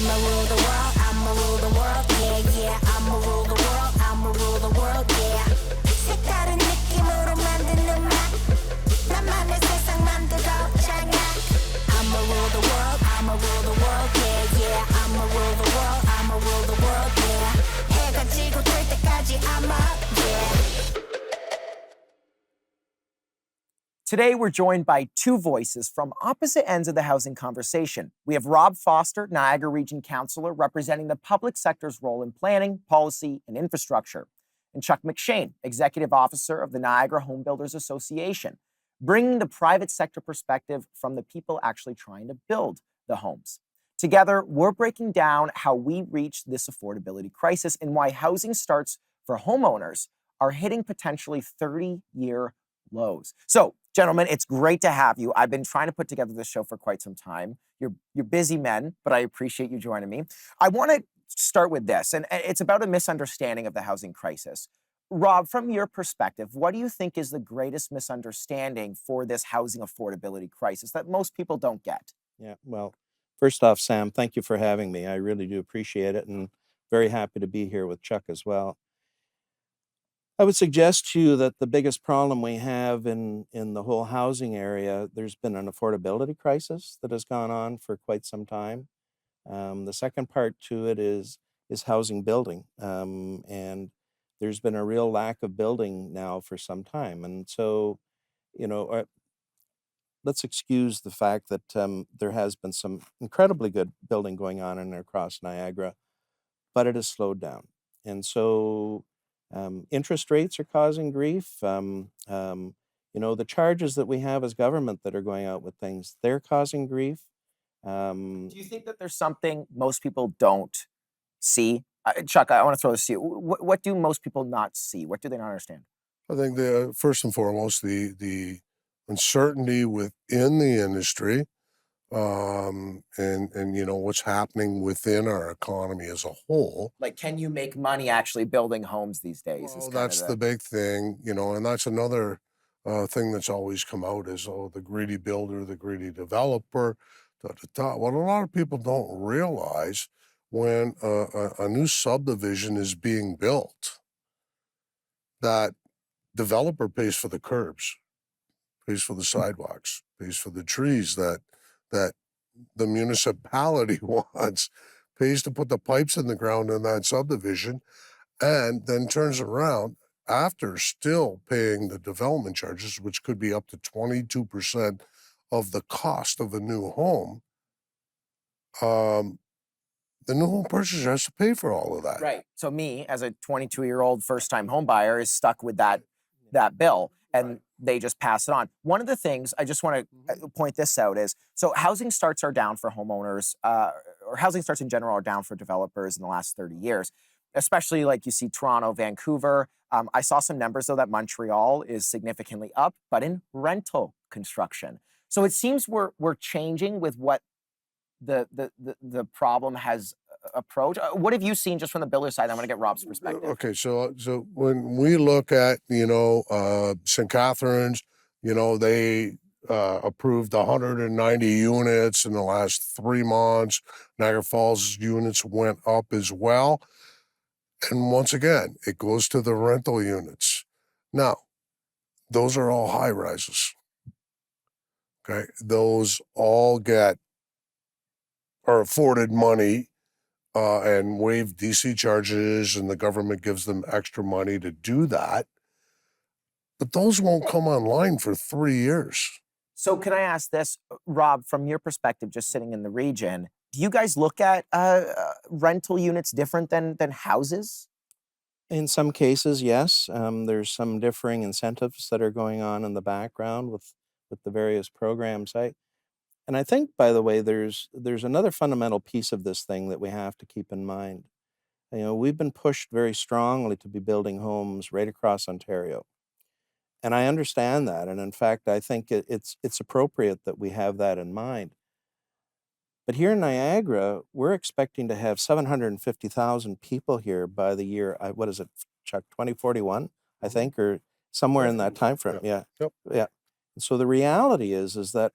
I'ma rule the world, I'ma rule the world, yeah, yeah. I'ma rule the world, I'ma rule the world, yeah. 색다른 느낌으로 만든 음악, 나만의 세상 만들어 장악. I'ma rule the world, I'ma rule the world, yeah, yeah. I'ma rule the world, I'ma rule the world, yeah. 해가 지고 뜰 때까지 I'm up, yeah. Today, we're joined by two voices from opposite ends of the housing conversation. We have Rob Foster, Niagara Region Councillor, representing the public sector's role in planning, policy, and infrastructure, and Chuck McShane, Executive Officer of the Niagara Homebuilders Association, bringing the private sector perspective from the people actually trying to build the homes. Together, we're breaking down how we reach this affordability crisis and why housing starts for homeowners are hitting potentially 30-year lows. So, gentlemen, it's great to have you. I've been trying to put together this show for quite some time. You're busy men, but I appreciate you joining me. I want to start with this, and it's about a misunderstanding of the housing crisis. Rob, from your perspective, what do you think is the greatest misunderstanding for this housing affordability crisis that most people don't get? Yeah, well, first off, Sam, thank you for having me. I really do appreciate it, and very happy to be here with Chuck as well. I would suggest to you that the biggest problem we have in the whole housing area, there's been an affordability crisis that has gone on for quite some time. The second part to it is housing building, and there's been a real lack of building now for some time. And so, you know, let's excuse the fact that there has been some incredibly good building going on in and across Niagara, but it has slowed down. And so interest rates are causing grief. You know, the charges that we have as government that are going out with things, they're causing grief. Do you think that there's something most people don't see? Chuck, I want to throw this to you. What do most people not see? What do they not understand? I think first and foremost, the uncertainty within the industry, and you know what's happening within our economy as a whole. Like, can you make money actually building homes these days? Well, that's the big thing, you know, and that's another thing that's always come out is, oh, the greedy builder, the greedy developer. Da, da, da. What a lot of people don't realize when a new subdivision is being built, that developer pays for the curbs, pays for the sidewalks, pays for the trees that the municipality wants, pays to put the pipes in the ground in that subdivision, and then turns around after still paying the development charges, which could be up to 22% of the cost of a new home. The new home purchaser has to pay for all of that. Right. So me, as a 22-year-old first-time home buyer, is stuck with that bill, and they just pass it on. One of the things I just want to point this out is, so housing starts are down for homeowners, or housing starts in general are down for developers in the last 30 years, especially like you see Toronto, Vancouver. I saw some numbers, though, that Montreal is significantly up, but in rental construction. So it seems we're changing with what the problem has approached. What have you seen just from the builder side? I want to get Rob's perspective. Okay, so when we look at, you know, St. Catharines, you know, they approved 190 units in the last 3 months. Niagara Falls units went up as well. And once again, it goes to the rental units. Now, those are all high rises. Okay, those all are afforded money and waive DC charges, and the government gives them extra money to do that. But those won't come online for 3 years. So can I ask this, Rob, from your perspective, just sitting in the region, do you guys look at rental units different than houses? In some cases, yes. There's some differing incentives that are going on in the background with the various programs. And I think, by the way, there's another fundamental piece of this thing that we have to keep in mind. You know, we've been pushed very strongly to be building homes right across Ontario. And I understand that. And in fact, I think it's appropriate that we have that in mind. But here in Niagara, we're expecting to have 750,000 people here by the year, what is it, Chuck, 2041, I think, or somewhere in that time frame. Yeah. Yep. Yeah. And so the reality is that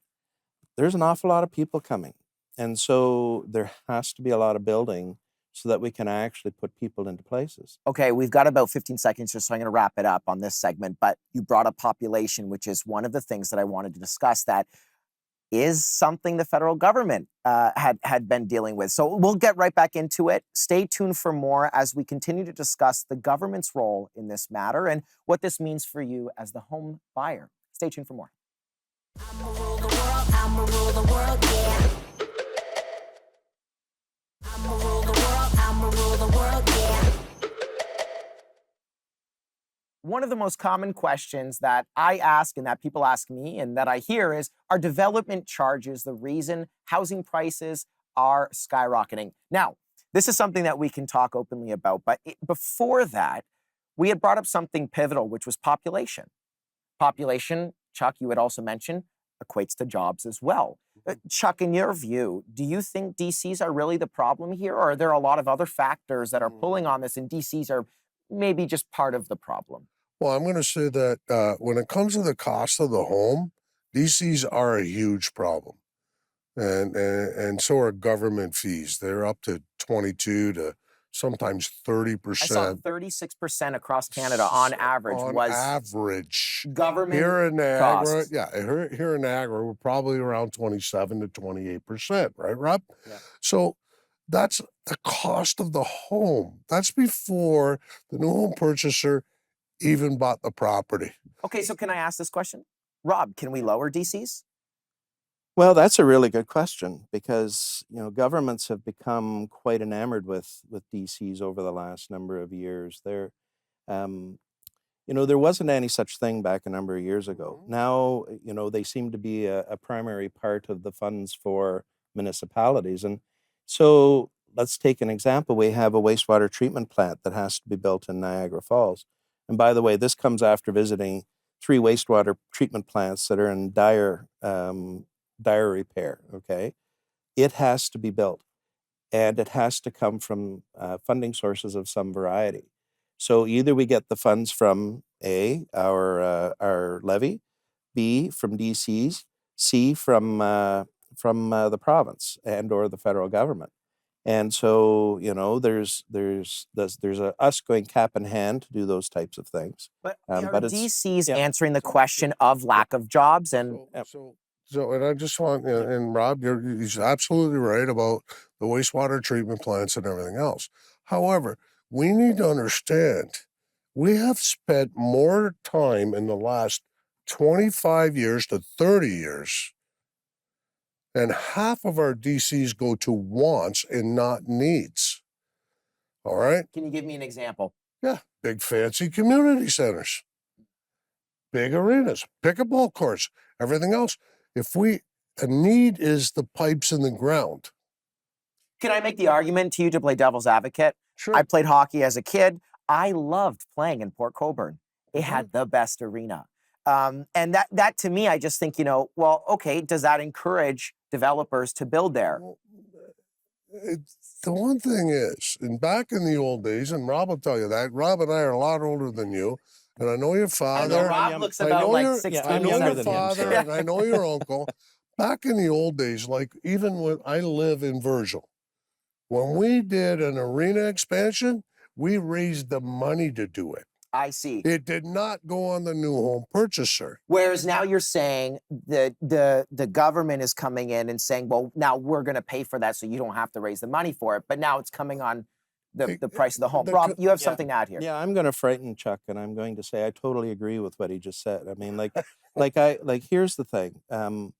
there's an awful lot of people coming. And so there has to be a lot of building so that we can actually put people into places. Okay, we've got about 15 seconds just so I'm going to wrap it up on this segment, but you brought up population, which is one of the things that I wanted to discuss that is something the federal government had been dealing with. So we'll get right back into it. Stay tuned for more as we continue to discuss the government's role in this matter and what this means for you as the home buyer. Stay tuned for more. I'ma rule the world, I'ma rule the world, yeah. I'ma rule the world, I'ma rule the world, yeah. One of the most common questions that I ask and that people ask me and that I hear is, are development charges the reason housing prices are skyrocketing? Now, this is something that we can talk openly about, but before that, we had brought up something pivotal, which was population. Population, Chuck, you had also mentioned, equates to jobs as well. Chuck, in your view, do you think DCs are really the problem here, or are there a lot of other factors that are pulling on this and DCs are maybe just part of the problem? Well, I'm going to say that when it comes to the cost of the home, DCs are a huge problem, and so are government fees. They're up to 22 to sometimes I saw 30%. 36% across Canada on average On was average. government Here in Niagara, costs. yeah, here in Niagara, we're probably around 27 to 28%, right, Rob? Yeah. So that's the cost of the home. That's before the new home purchaser even bought the property. Okay, so can I ask this question? Rob, can we lower DCs? Well, that's a really good question because governments have become quite enamored with DCs over the last number of years. There wasn't any such thing back a number of years ago. Now, they seem to be a primary part of the funds for municipalities. And so let's take an example. We have a wastewater treatment plant that has to be built in Niagara Falls. And by the way, this comes after visiting 3 wastewater treatment plants that are in dire repair, okay? It has to be built, and it has to come from funding sources of some variety. So either we get the funds from A, our levy, B, from DCs, C, from the province and or the federal government. And so, there's us going cap in hand to do those types of things. But But are it's DCs yeah. answering the question of lack of jobs? And So, and I just want, and Rob, he's absolutely right about the wastewater treatment plants and everything else. However, we need to understand we have spent more time in the last 25 years to 30 years, and half of our DCs go to wants and not needs. All right? can you give me an example? Yeah, big fancy community centers, big arenas, pickleball courts, everything else. A need is the pipes in the ground. Can I make the argument to you to play devil's advocate? Sure. I played hockey as a kid. I loved playing in Port Colborne. It had the best arena. And that to me, I just think, well, okay, does that encourage developers to build there? Well, the one thing is, and back in the old days, and Rob will tell you that, Rob and I are a lot older than you, and I know your I father. know Rob looks I about know like your- 16, I know your 17. father, and I know your uncle. Back in the old days, like even when I live in Virgil, when we did an arena expansion, we raised the money to do it. I see. It did not go on the new home purchaser. Whereas now you're saying the government is coming in and saying, well, now we're going to pay for that so you don't have to raise the money for it. But now it's coming on the price of the home. Rob, you have something to add here. Yeah, I'm going to frighten Chuck, and I'm going to say I totally agree with what he just said. I mean, here's the thing.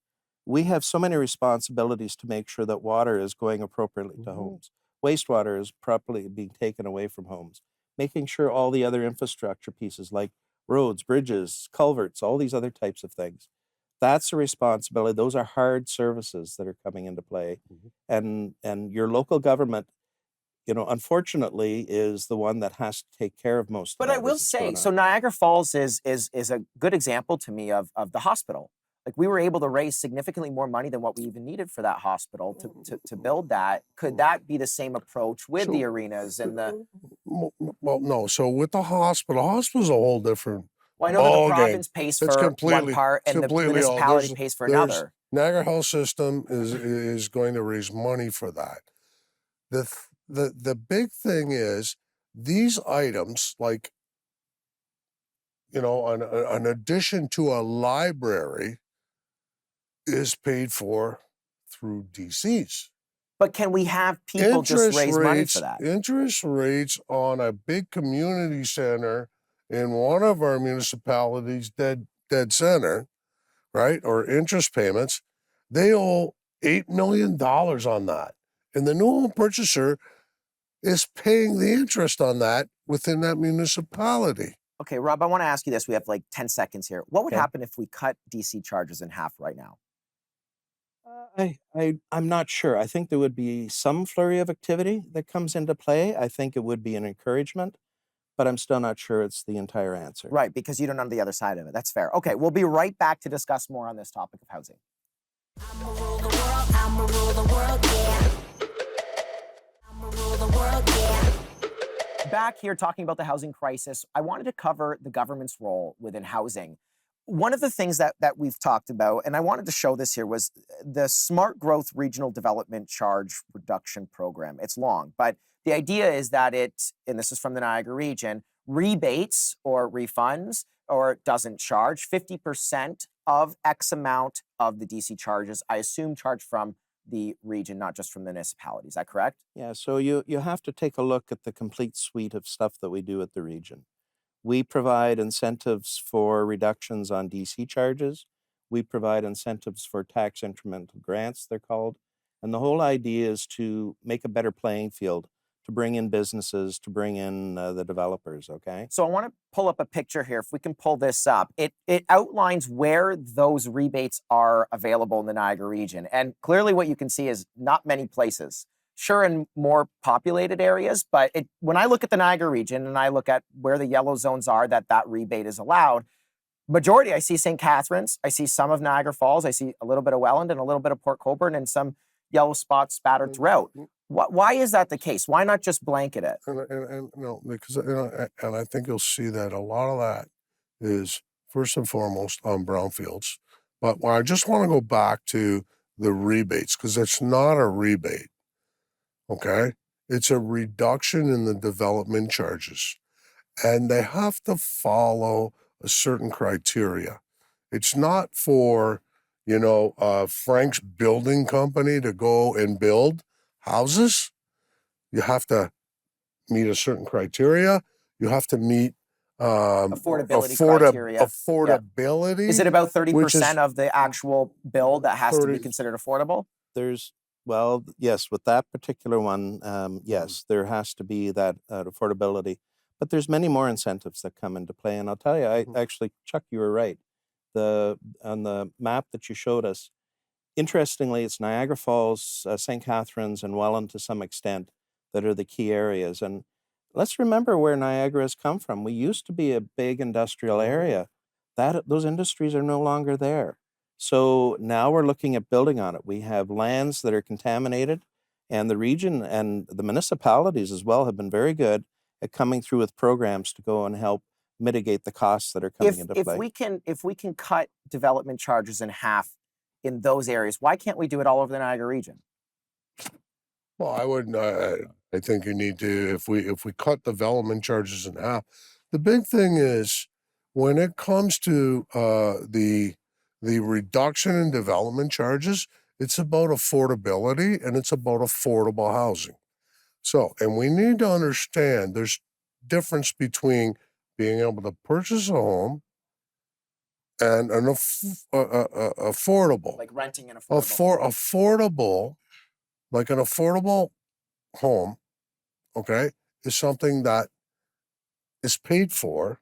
We have so many responsibilities to make sure that water is going appropriately to homes. Wastewater is properly being taken away from homes. Making sure all the other infrastructure pieces like roads, bridges, culverts, all these other types of things. That's a responsibility. Those are hard services that are coming into play. And your local government, unfortunately, is the one that has to take care of most But of I that will as it's say, going so on. Niagara Falls is a good example to me of the hospital. Like we were able to raise significantly more money than what we even needed for that hospital to build that. Could that be the same approach with the arenas and the? Well, no. So with the hospital's a whole different. Well, I know that the ball game. province pays It's for one completely- part it's and the completely all- municipality there's- pays for there's- another. Niagara Health System is going to raise money for that. The big thing is these items, like, you know, an addition to a library is paid for through DCs. But can we have people just raise money for that? Interest rates on a big community center in one of our municipalities, dead center, right? Or interest payments, they owe $8 million on that. And the new home purchaser is paying the interest on that within that municipality. Okay, Rob, I want to ask you this. We have like 10 seconds here. What would Okay. happen if we cut DC charges in half right now? I'm not sure. I think there would be some flurry of activity that comes into play. I think it would be an encouragement, but I'm still not sure it's the entire answer. Right, because you don't know the other side of it. That's fair. Okay, we'll be right back to discuss more on this topic of housing. I'ma rule the world, I'ma rule the world, yeah. I'ma rule the world, yeah. Back here talking about the housing crisis, I wanted to cover the government's role within housing. One of the things that we've talked about, and I wanted to show this here, was the Smart Growth Regional Development Charge Reduction Program. It's long, but the idea is that it, and this is from the Niagara region, rebates or refunds or doesn't charge 50% of X amount of the DC charges, I assume charged from the region, not just from the municipality. Is that correct? Yeah, so you have to take a look at the complete suite of stuff that we do at the region. We provide incentives for reductions on DC charges. We provide incentives for tax incremental grants, they're called. And the whole idea is to make a better playing field, to bring in businesses, to bring in the developers, okay? So I want to pull up a picture here. If we can pull this up, it outlines where those rebates are available in the Niagara region. And clearly what you can see is not many places. Sure, in more populated areas, but when I look at the Niagara region and I look at where the yellow zones are that rebate is allowed, majority, I see St. Catharines, I see some of Niagara Falls, I see a little bit of Welland and a little bit of Port Colborne and some yellow spots spattered throughout. Why is that the case? Why not just blanket it? And no, because and I think you'll see that a lot of that is first and foremost on brownfields. But I just want to go back to the rebates, because it's not a rebate. Okay, it's a reduction in the development charges, and they have to follow a certain criteria. It's not for, you know, Frank's building company to go and build houses. You have to meet a certain criteria. You have to meet Affordability criteria. affordability. Is it about which is 30% of the actual bill that has to be 30 considered affordable? Well, yes, with that particular one, yes, there has to be that affordability. But there's many more incentives that come into play. And I'll tell you, actually, Chuck, you were right. On the map that you showed us, interestingly, it's Niagara Falls, St. Catharines, and Welland to some extent that are the key areas. And let's remember where Niagara has come from. We used to be a big industrial area. Those industries are no longer there. So now we're looking at building on it. We have lands that are contaminated, and the region and the municipalities as well have been very good at coming through with programs to go and help mitigate the costs that are coming into play. If we can cut development charges in half in those areas, why can't we do it all over the Niagara region? Well, I wouldn't. I think you need to. If we cut development charges in half, the big thing is when it comes to the reduction in development charges, it's about affordability and it's about affordable housing. So, and we need to understand there's difference between being able to purchase a home and an affordable, Like renting an affordable. affordable, like an affordable home, okay, is something that is paid for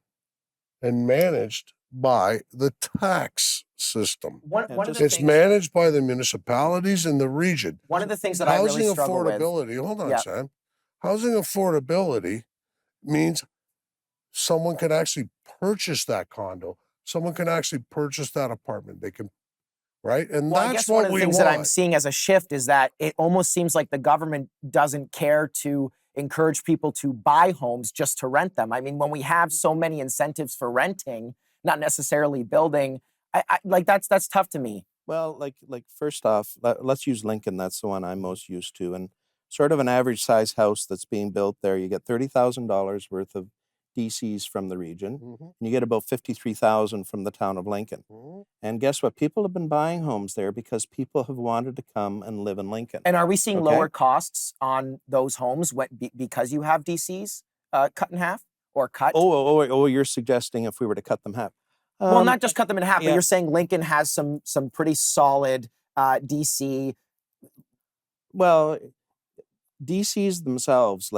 and managed by the tax system. It's managed by the municipalities in the region. One of the things that I really struggle with. Housing affordability, hold on, Sam. Housing affordability means someone can actually purchase that condo. Someone can actually purchase that apartment. They can, right? And Well, I that's guess what one of the we things want. that I'm seeing as a shift is that it almost seems like the government doesn't care to encourage people to buy homes just to rent them. I mean, when we have so many incentives for renting, not necessarily building, like that's tough to me. Well, like first off, let's use Lincoln. That's the one I'm most used to, and sort of an average size house that's being built there. You get $30,000 worth of DCs from the region, and you get about 53,000 from the town of Lincoln. And guess what? People have been buying homes there because people have wanted to come and live in Lincoln. And are we seeing lower costs on those homes because you have DCs cut in half or cut? Oh, you're suggesting if we were to cut them half? Well, not just cut them in half, but you're saying Lincoln has some pretty solid DC. Well, DCs themselves,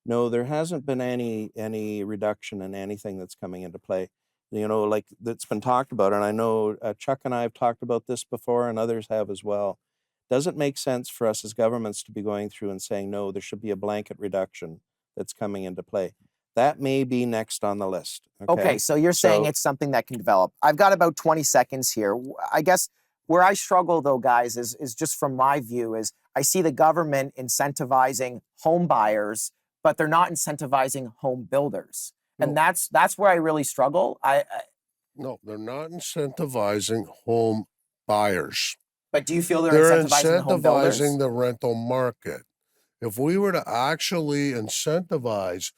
no, there hasn't been any reduction in anything that's coming into play. Like that's been talked about, and I know Chuck and I have talked about this before, and others have as well. Doesn't make sense for us as governments to be going through and saying, no, there should be a blanket reduction that's coming into play. That may be next on the list. Okay, so you're saying it's something that can develop. I've got about 20 seconds here. I guess where I struggle, though, guys, is just from my view, is I see the government incentivizing home buyers, but they're not incentivizing home builders. No. And that's where I really struggle. No, they're not incentivizing home buyers. But do you feel they're incentivizing the home builders? They're incentivizing the rental market. If we were to actually incentivize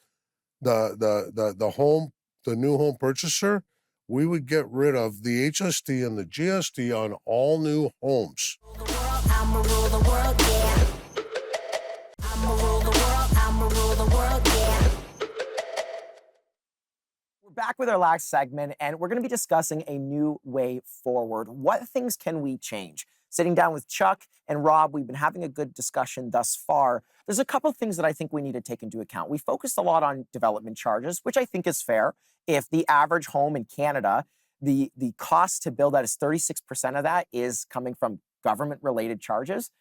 the new home purchaser, we would get rid of the HST and the GST on all new homes. I'ma rule the world, yeah. I'ma rule the world, I'ma rule the world, yeah. We're back with our last segment, and we're going to be discussing a new way forward. What things can we change? Sitting down with Chuck and Rob, we've been having a good discussion thus far. There's a couple of things that I think we need to take into account. We focused a lot on development charges, which I think is fair. If the average home in Canada, the cost to build that is 36% of that is coming from government-related charges,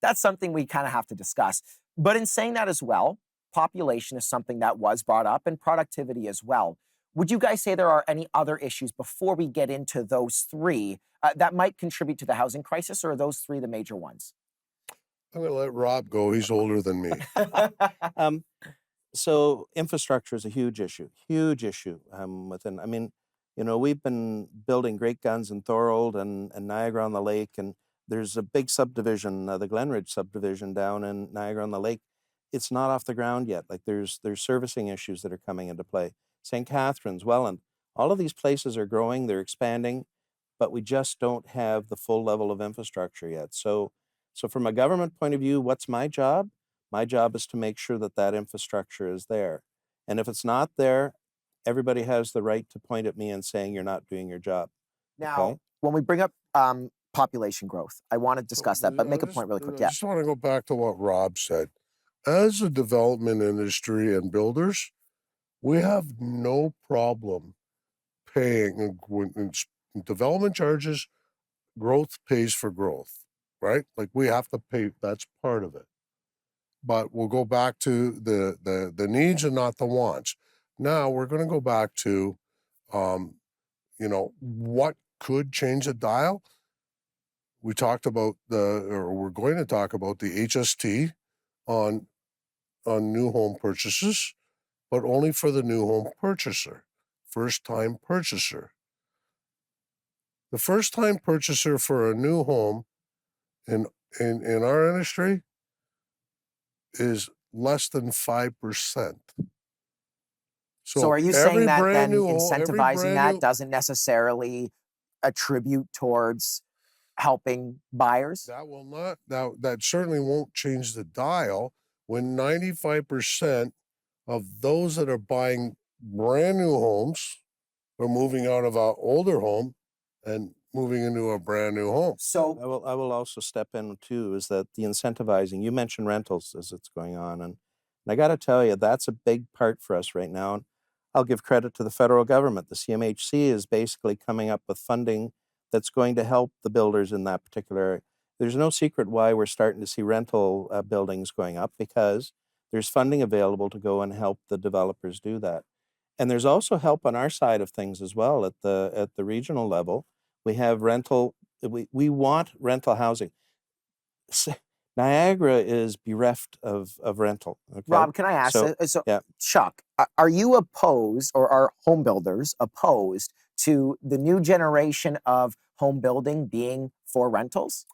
that's something we kind of have to discuss. But in saying that as well, population is something that was brought up, and productivity as well. Would you guys say there are any other issues before we get into those three that might contribute to the housing crisis, or are those three the major ones? I'm going to let Rob go. He's older than me. So infrastructure is a huge issue we've been building great guns in Thorold and Niagara on the Lake, and there's a big subdivision, the Glenridge subdivision down in Niagara on the Lake. It's not off the ground yet. Like there's servicing issues that are coming into play. St. Catharines, Welland, all of these places are growing, they're expanding, but we just don't have the full level of infrastructure yet. So from a government point of view, what's my job? My job is to make sure that that infrastructure is there. And if it's not there, everybody has the right to point at me and saying you're not doing your job. Now, when we bring up population growth, I want to discuss that, but make a point really quick. I just want to go back to what Rob said. As a development industry and builders, we have no problem paying development charges. Growth pays for growth, right? Like we have to pay, that's part of it. But we'll go back to the needs and not the wants. Now we're going to go back to, what could change the dial? We talked about we're going to talk about the HST on new home purchases, but only for the new home purchaser, first-time purchaser. The first-time purchaser for a new home in our industry is less than 5%. So are you saying that then incentivizing that doesn't necessarily attribute towards helping buyers? That will not. That certainly won't change the dial when 95% of those that are buying brand new homes are moving out of an older home and moving into a brand new home. So I will also step in too, is that the incentivizing, you mentioned rentals as it's going on. And I got to tell you, that's a big part for us right now. And I'll give credit to the federal government. The CMHC is basically coming up with funding that's going to help the builders in that particular area. There's no secret why we're starting to see rental buildings going up, because there's funding available to go and help the developers do that. And there's also help on our side of things as well at the regional level. We have rental, we want rental housing. Niagara is bereft of rental. Okay? Rob, can I ask, Chuck, are you opposed, or are home builders opposed to the new generation of home building being for rentals?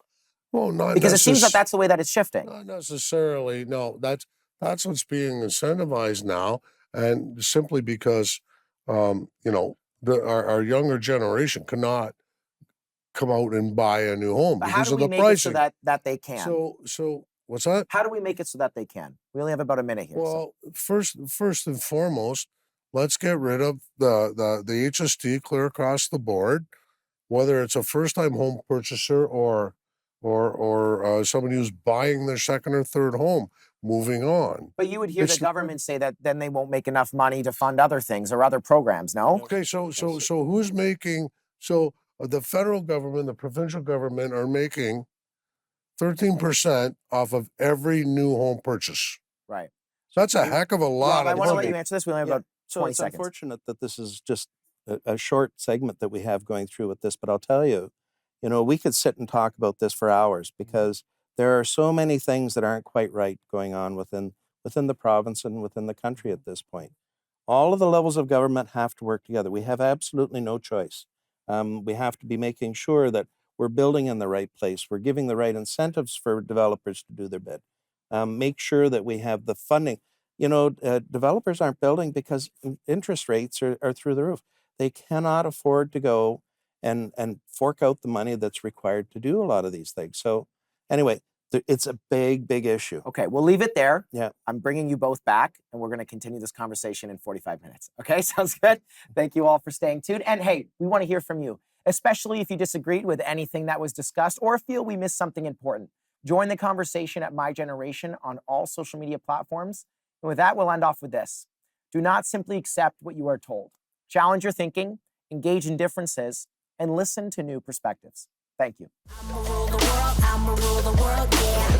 Well, not Because it seems that that's the way that it's shifting. Not necessarily. No, that's what's being incentivized now, and simply because, you know, our younger generation cannot come out and buy a new home But how because do of we the make pricing. it so that they can? So what's that? How do we make it so that they can? We only have about a minute here. Well, first and foremost, let's get rid of the HST clear across the board, whether it's a first-time home purchaser or somebody who's buying their second or third home. Moving on. But you would hear the It's- government say that then they won't make enough money to fund other things or other programs, no? Okay, so who's making? So the federal government, the provincial government are making 13% off of every new home purchase. Right. That's a heck of a lot Rob, I of want to let money. you answer this. We only have Yeah. about So 20 it's seconds. unfortunate that this is just a short segment that we have going through with this, but I'll tell you, you know, we could sit and talk about this for hours because there are so many things that aren't quite right going on within the province and within the country at this point. All of the levels of government have to work together. We have absolutely no choice. We have to be making sure that we're building in the right place. We're giving the right incentives for developers to do their bit. Make sure that we have the funding. You know, developers aren't building because interest rates are through the roof. They cannot afford to go and fork out the money that's required to do a lot of these things. So anyway, it's a big issue. Okay, we'll leave it there. Yeah. I'm bringing you both back, and we're going to continue this conversation in 45 minutes. Okay, sounds good? Thank you all for staying tuned. And hey, we want to hear from you, especially if you disagreed with anything that was discussed or feel we missed something important. Join the conversation at My Generation on all social media platforms. And with that, we'll end off with this. Do not simply accept what you are told. Challenge your thinking, engage in differences, and listen to new perspectives. Thank you. I'ma rule the world, yeah.